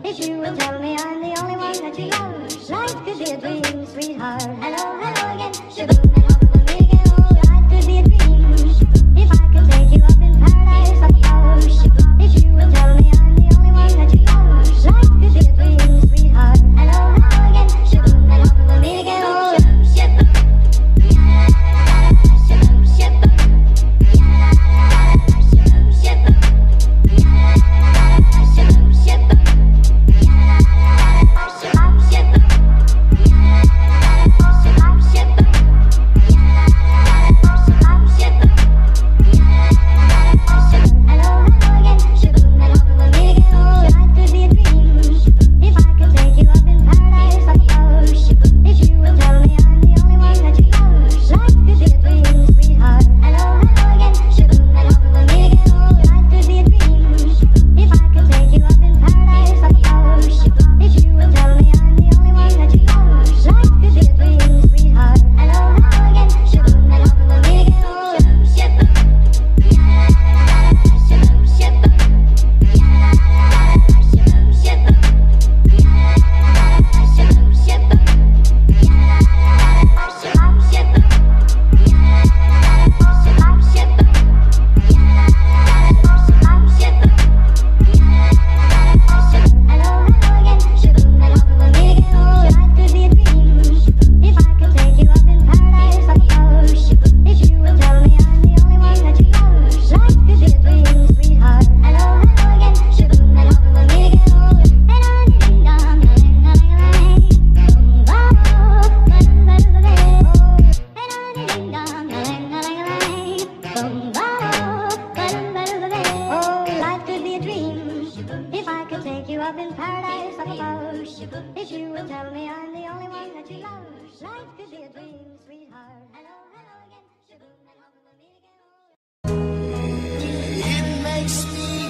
If you would tell me I'm the only one that you love, life could be a dream, sweetheart. Hello, hello again. Shaboom, and hoping we'll meet again. Oh, life could be a dream. If I could take you up in paradise, I suppose. If you would tell me I'm the only one that you love, life could be a dream, sweetheart. Hello, hello again. Shaboom, and hoping we'll meet again. Oh, shaboom, shaboom, shaboom. Up in paradise, I suppose. If you would tell me I'm the only one that you love, life could be a dream, sweetheart. Hello, hello again. Shaboom, and hoping we'll meet again. It makes me